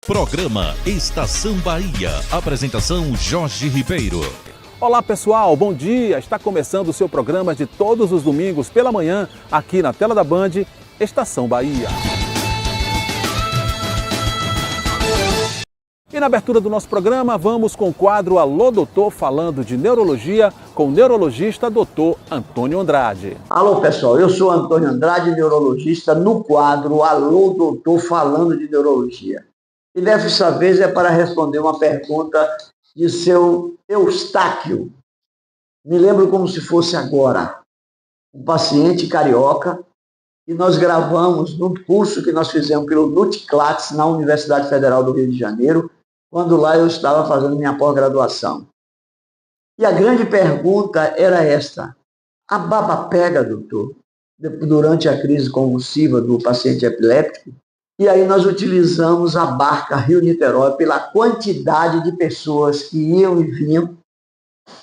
Programa Estação Bahia. Apresentação Jorge Ribeiro. Olá pessoal, bom dia! Está começando o seu programa de todos os domingos pela manhã, aqui na tela da Band, Estação Bahia. E na abertura do nosso programa, vamos com o quadro Alô Doutor, falando de neurologia, com o neurologista Dr. Antônio Andrade. Alô pessoal, eu sou Antônio Andrade, neurologista, no quadro Alô Doutor, falando de neurologia. E dessa vez é para responder uma pergunta de seu Eustáquio. Me lembro como se fosse agora. Um paciente carioca, e nós gravamos num curso que nós fizemos pelo NUTCLATS, na Universidade Federal do Rio de Janeiro, quando lá eu estava fazendo minha pós-graduação. E a grande pergunta era esta: a baba pega, doutor, durante a crise convulsiva do paciente epiléptico? E aí nós utilizamos a barca Rio-Niterói pela quantidade de pessoas que iam e vinham,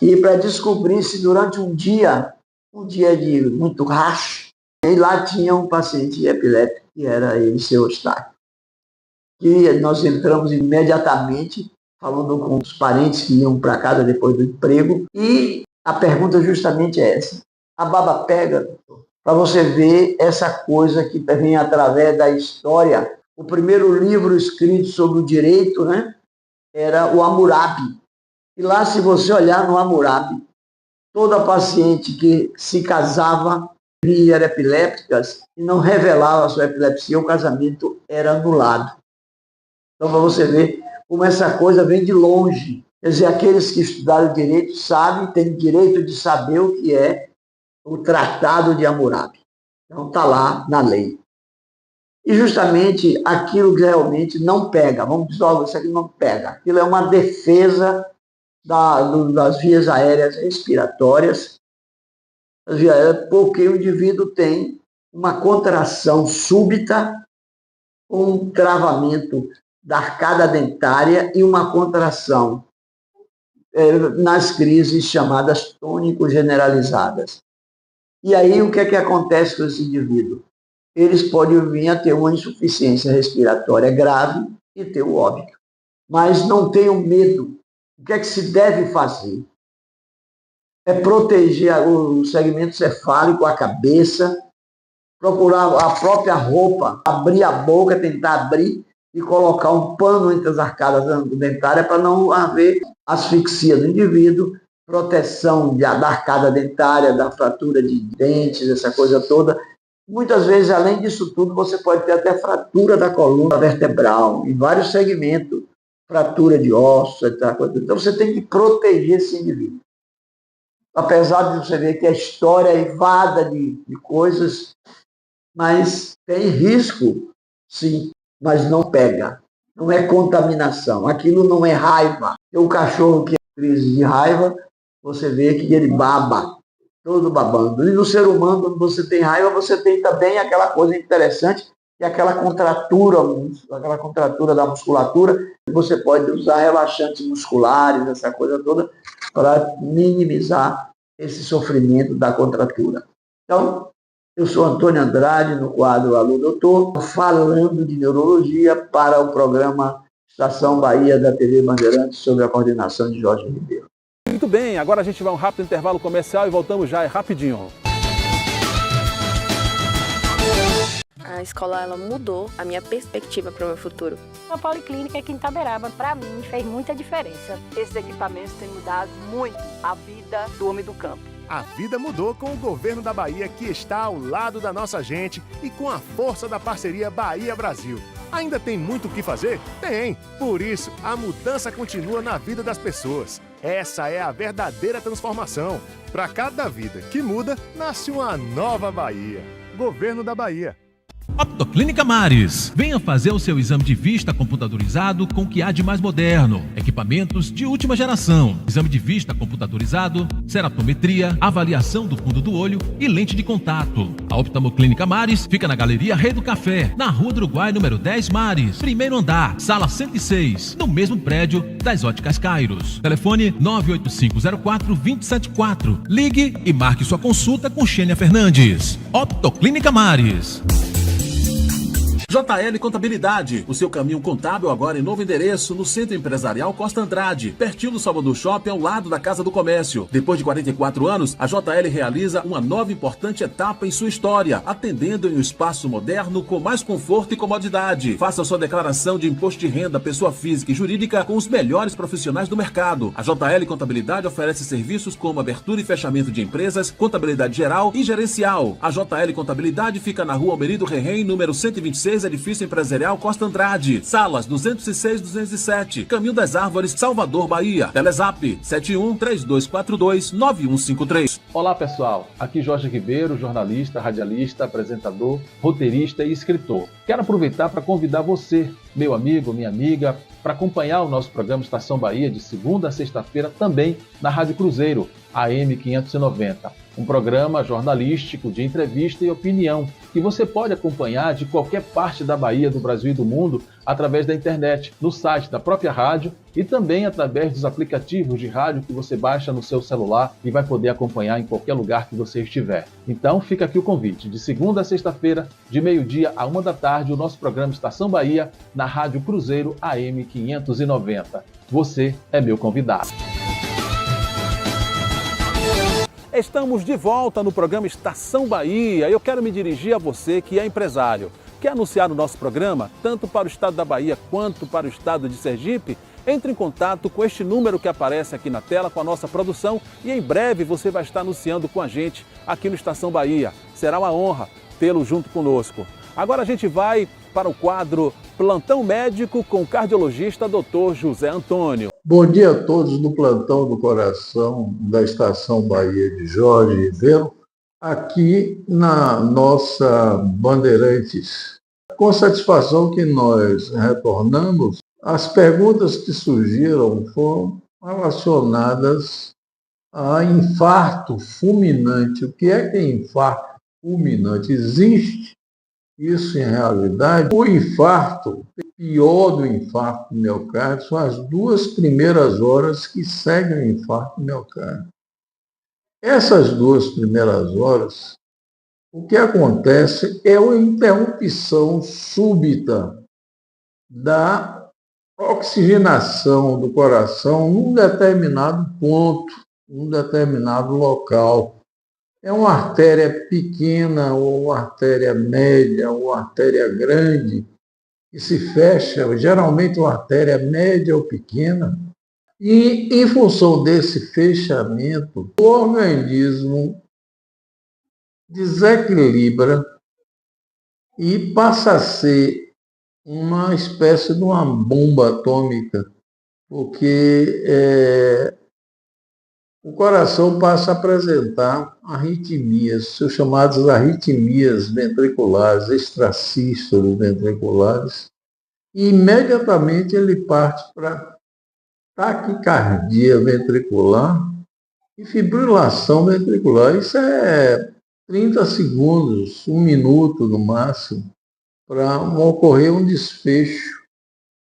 e para descobrir se durante um dia de muito racho, e lá tinha um paciente epiléptico, que era ele, seu Eustáquio. E nós entramos imediatamente, falando com os parentes que iam para casa depois do emprego, e a pergunta justamente é essa: a baba pega, doutor? Para você ver essa coisa que vem através da história. O primeiro livro escrito sobre o direito, era o Hammurabi. E lá, se você olhar no Hammurabi, toda paciente que se casava e era epiléptica e não revelava a sua epilepsia, o casamento era anulado. Então, para você ver como essa coisa vem de longe. Quer dizer, aqueles que estudaram direito sabem, têm direito de saber o que é o Tratado de Hammurabi. Então, está lá na lei. E justamente aquilo que realmente não pega, vamos dizer, isso aqui não pega. Aquilo é uma defesa das vias aéreas respiratórias, porque o indivíduo tem uma contração súbita, um travamento da arcada dentária e uma contração nas crises chamadas tônico-generalizadas. E aí, o que é que acontece com esse indivíduo? Eles podem vir a ter uma insuficiência respiratória grave e ter o óbito. Mas não tenham medo. O que é que se deve fazer? É proteger o segmento cefálico, a cabeça, procurar a própria roupa, abrir a boca, tentar abrir e colocar um pano entre as arcadas dentárias para não haver asfixia do indivíduo, proteção da arcada dentária, da fratura de dentes, essa coisa toda. Muitas vezes, além disso tudo, você pode ter até fratura da coluna vertebral, em vários segmentos, fratura de ossos, etc. Então, você tem que proteger esse indivíduo. Apesar de você ver que a história é evada de coisas, mas tem risco, sim, mas não pega. Não é contaminação. Aquilo não é raiva. O cachorro que tem crise de raiva, você vê que ele baba, todo babando. E no ser humano, quando você tem raiva, você tem também aquela coisa interessante, que é aquela contratura da musculatura. Você pode usar relaxantes musculares, essa coisa toda, para minimizar esse sofrimento da contratura. Então, eu sou Antônio Andrade, no quadro Alô Doutor, falando de neurologia para o programa Estação Bahia da TV Bandeirantes, sob a coordenação de Jorge Ribeiro. Muito bem, agora a gente vai a um rápido intervalo comercial e voltamos já, é rapidinho. A escola, ela mudou a minha perspectiva para o meu futuro. A Policlínica aqui em Itaberaba, para mim, fez muita diferença. Esses equipamentos têm mudado muito a vida do homem do campo. A vida mudou com o governo da Bahia, que está ao lado da nossa gente e com a força da parceria Bahia-Brasil. Ainda tem muito o que fazer? Tem! Por isso, a mudança continua na vida das pessoas. Essa é a verdadeira transformação. Para cada vida que muda, nasce uma nova Bahia. Governo da Bahia. Optoclínica Mares. Venha fazer o seu exame de vista computadorizado com o que há de mais moderno. Equipamentos de última geração. Exame de vista computadorizado, ceratometria, avaliação do fundo do olho e lente de contato. A Optoclínica Mares fica na Galeria Rei do Café, na Rua do Uruguai, número 10 Mares, primeiro andar, sala 106, no mesmo prédio das Óticas Kairos. Telefone 98504-274. Ligue e marque sua consulta com Xênia Fernandes. Optoclínica Mares. JL Contabilidade, o seu caminho contábil agora em novo endereço, no Centro Empresarial Costa Andrade, pertinho do Salvador Shopping, ao lado da Casa do Comércio. Depois de 44 anos, a JL realiza uma nova e importante etapa em sua história, atendendo em um espaço moderno com mais conforto e comodidade. Faça sua declaração de imposto de renda, pessoa física e jurídica com os melhores profissionais do mercado. A JL Contabilidade oferece serviços como abertura e fechamento de empresas, contabilidade geral e gerencial. A JL Contabilidade fica na Rua Almerido Rerém, número 126, Edifício Empresarial Costa Andrade, salas 206 e 207, Caminho das Árvores, Salvador, Bahia. Telezap 71-3242-9153. Olá pessoal, aqui Jorge Ribeiro, jornalista, radialista, apresentador, roteirista e escritor. Quero aproveitar para convidar você, meu amigo, minha amiga, para acompanhar o nosso programa Estação Bahia de segunda a sexta-feira também na Rádio Cruzeiro, AM 590. Um programa jornalístico de entrevista e opinião que você pode acompanhar de qualquer parte da Bahia, do Brasil e do mundo através da internet, no site da própria rádio e também através dos aplicativos de rádio que você baixa no seu celular e vai poder acompanhar em qualquer lugar que você estiver. Então fica aqui o convite, de segunda a sexta-feira, de meio-dia a 1 da tarde, o nosso programa Estação Bahia na Rádio Cruzeiro AM 590. Você é meu convidado. Estamos de volta no programa Estação Bahia. Eu quero me dirigir a você que é empresário. Quer anunciar o nosso programa, tanto para o estado da Bahia quanto para o estado de Sergipe? Entre em contato com este número que aparece aqui na tela com a nossa produção e em breve você vai estar anunciando com a gente aqui no Estação Bahia. Será uma honra tê-lo junto conosco. Agora a gente vai para o quadro Plantão Médico com o cardiologista Dr. José Antônio. Bom dia a todos do Plantão do Coração da Estação Bahia de Jorge Ribeiro, aqui na nossa Bandeirantes. Com satisfação que nós retornamos, as perguntas que surgiram foram relacionadas a infarto fulminante. O que é infarto fulminante? Existe isso em realidade? O infarto, pior do infarto do miocárdio, são as 2 primeiras horas que seguem o infarto do miocárdio. Essas 2 primeiras horas, o que acontece é uma interrupção súbita da oxigenação do coração num determinado ponto, num determinado local. É uma artéria pequena, ou uma artéria média, ou uma artéria grande, que se fecha, geralmente uma artéria média ou pequena, e em função desse fechamento, o organismo desequilibra e passa a ser uma espécie de uma bomba atômica, porque o coração passa a apresentar arritmias, são chamadas arritmias ventriculares, extrasístoles ventriculares, e imediatamente ele parte para taquicardia ventricular e fibrilação ventricular. Isso é 30 segundos, 1 minuto no máximo, para ocorrer um desfecho.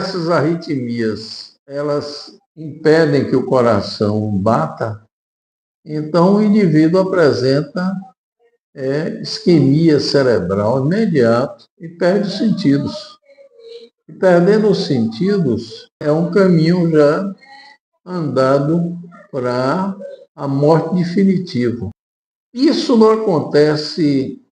Essas arritmias, elas impedem que o coração bata, então o indivíduo apresenta isquemia cerebral imediata e perde os sentidos. E perdendo os sentidos é um caminho já andado para a morte definitiva. Isso não acontece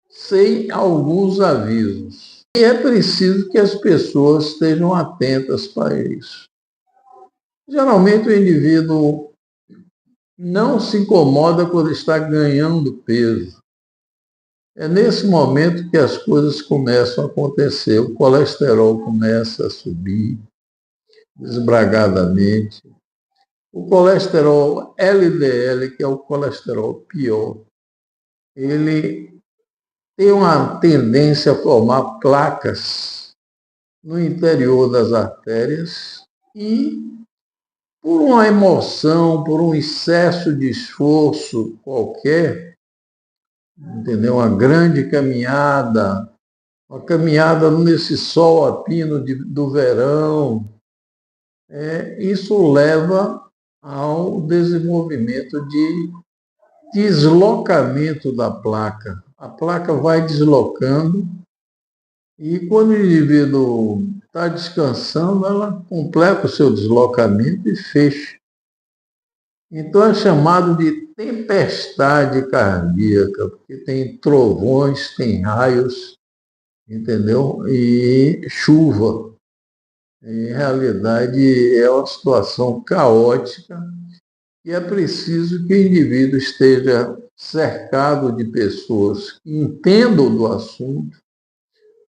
sem alguns avisos. E é preciso que as pessoas estejam atentas para isso. Geralmente o indivíduo não se incomoda quando está ganhando peso. É nesse momento que as coisas começam a acontecer. O colesterol começa a subir desbragadamente. O colesterol LDL, que é o colesterol pior, ele tem uma tendência a formar placas no interior das artérias e, por uma emoção, por um excesso de esforço qualquer, entendeu? Uma grande caminhada, uma caminhada nesse sol a pino do verão, isso leva ao desenvolvimento de deslocamento da placa. A placa vai deslocando E quando o indivíduo está descansando, ela completa o seu deslocamento e fecha. Então é chamado de tempestade cardíaca, porque tem trovões, tem raios, entendeu? E chuva. Em realidade, é uma situação caótica e é preciso que o indivíduo esteja cercado de pessoas que entendam do assunto,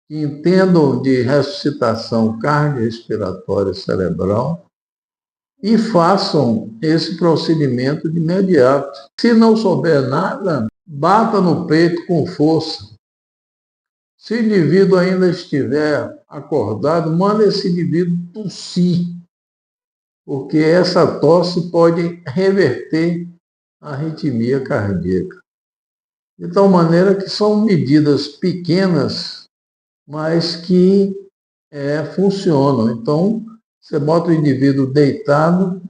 que entendam de ressuscitação cardiorrespiratória cerebral e façam esse procedimento de imediato. Se não souber nada, bata no peito com força. Se o indivíduo ainda estiver acordado, manda esse indivíduo tossir, porque essa tosse pode reverter a arritmia cardíaca. De tal maneira que são medidas pequenas, mas que funcionam. Então, você bota o indivíduo deitado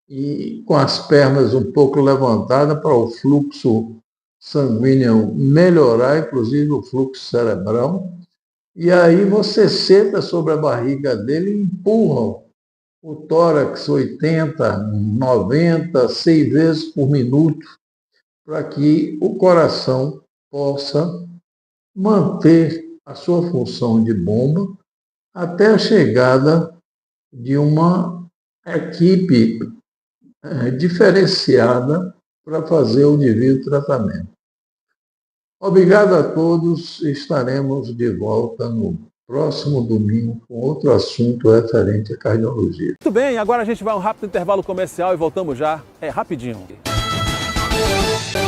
e com as pernas um pouco levantadas para o fluxo sanguíneo melhorar, inclusive o fluxo cerebral. E aí você senta sobre a barriga dele e empurra o tórax 80, 90, 6 vezes por minuto, para que o coração possa manter a sua função de bomba até a chegada de uma equipe diferenciada para fazer o devido tratamento. Obrigado a todos. Estaremos de volta no próximo domingo com outro assunto referente à cardiologia. Muito bem, agora a gente vai a um rápido intervalo comercial e voltamos já. É rapidinho.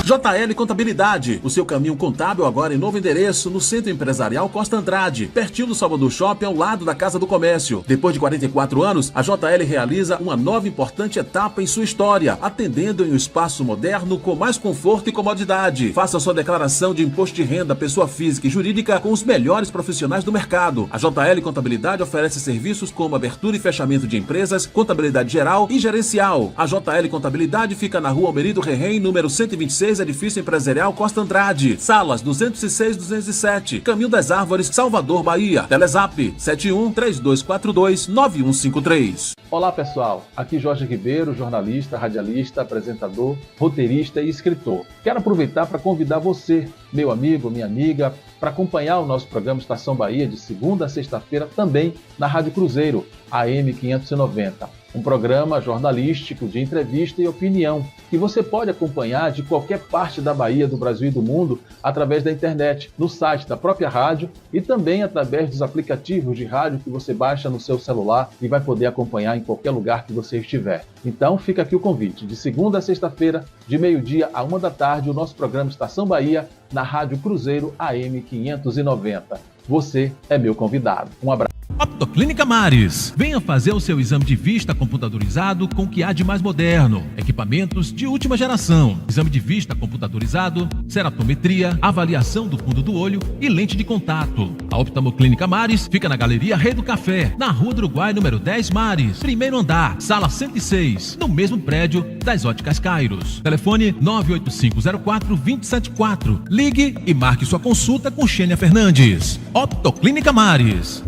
JL Contabilidade, o seu caminho contábil agora em novo endereço no Centro Empresarial Costa Andrade, pertinho do Salvador Shopping, ao lado da Casa do Comércio. Depois de 44 anos, a JL realiza uma nova e importante etapa em sua história, atendendo em um espaço moderno com mais conforto e comodidade. Faça sua declaração de imposto de renda pessoa física e jurídica com os melhores profissionais do mercado. A JL Contabilidade oferece serviços como abertura e fechamento de empresas, contabilidade geral e gerencial. A JL Contabilidade fica na Rua Almerido Rerém, número 126, Edifício Empresarial Costa Andrade, salas 206 e 207, Caminho das Árvores, Salvador, Bahia. Telezap 71-3242-9153. Olá pessoal, aqui Jorge Ribeiro, jornalista, radialista, apresentador, roteirista e escritor. Quero aproveitar para convidar você, meu amigo, minha amiga, para acompanhar o nosso programa Estação Bahia de segunda a sexta-feira também na Rádio Cruzeiro, AM 590. Um programa jornalístico de entrevista e opinião que você pode acompanhar de qualquer parte da Bahia, do Brasil e do mundo através da internet, no site da própria rádio e também através dos aplicativos de rádio que você baixa no seu celular e vai poder acompanhar em qualquer lugar que você estiver. Então fica aqui o convite, de segunda a sexta-feira, de meio-dia a 1 da tarde, o nosso programa Estação Bahia na Rádio Cruzeiro AM 590. Você é meu convidado. Um abraço. Optoclínica Mares. Venha fazer o seu exame de vista computadorizado com o que há de mais moderno. Equipamentos de última geração. Exame de vista computadorizado, ceratometria, avaliação do fundo do olho e lente de contato. A Optoclínica Mares fica na Galeria Rei do Café, na Rua do Uruguai, número 10 Mares, primeiro andar, sala 106, no mesmo prédio das Óticas Kairos. Telefone 98504-274. Ligue e marque sua consulta com Xênia Fernandes. Optoclínica Mares.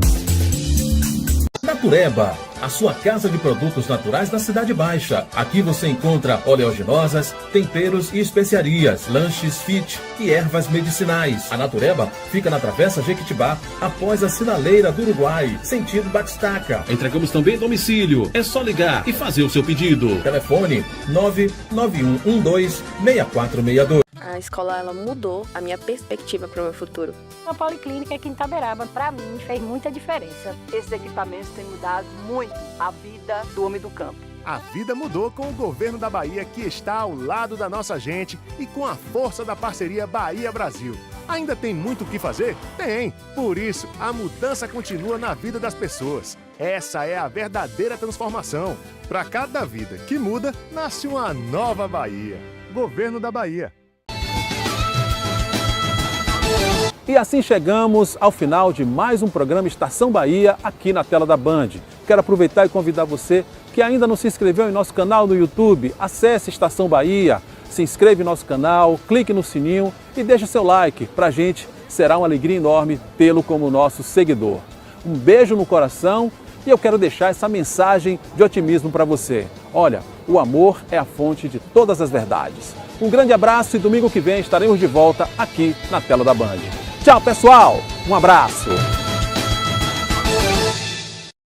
Natureba, a sua casa de produtos naturais da Cidade Baixa. Aqui você encontra oleaginosas, temperos e especiarias, lanches fit e ervas medicinais. A Natureba fica na Travessa Jequitibá, após a Sinaleira do Uruguai, sentido Batistaca. Entregamos também em domicílio. É só ligar e fazer o seu pedido. Telefone 99112-6462. A escola, ela mudou a minha perspectiva para o meu futuro. A Policlínica aqui em Itaberaba, para mim, fez muita diferença. Esses equipamentos têm mudado muito a vida do homem do campo. A vida mudou com o governo da Bahia, que está ao lado da nossa gente e com a força da parceria Bahia-Brasil. Ainda tem muito o que fazer? Tem! Por isso, a mudança continua na vida das pessoas. Essa é a verdadeira transformação. Para cada vida que muda, nasce uma nova Bahia. Governo da Bahia. E assim chegamos ao final de mais um programa Estação Bahia aqui na tela da Band. Quero aproveitar e convidar você que ainda não se inscreveu em nosso canal no YouTube, acesse Estação Bahia, se inscreve em nosso canal, clique no sininho e deixe seu like para a gente será uma alegria enorme tê-lo como nosso seguidor. Um beijo no coração e eu quero deixar essa mensagem de otimismo para você. Olha, o amor é a fonte de todas as verdades. Um grande abraço e domingo que vem estaremos de volta aqui na tela da Band. Tchau, pessoal! Um abraço!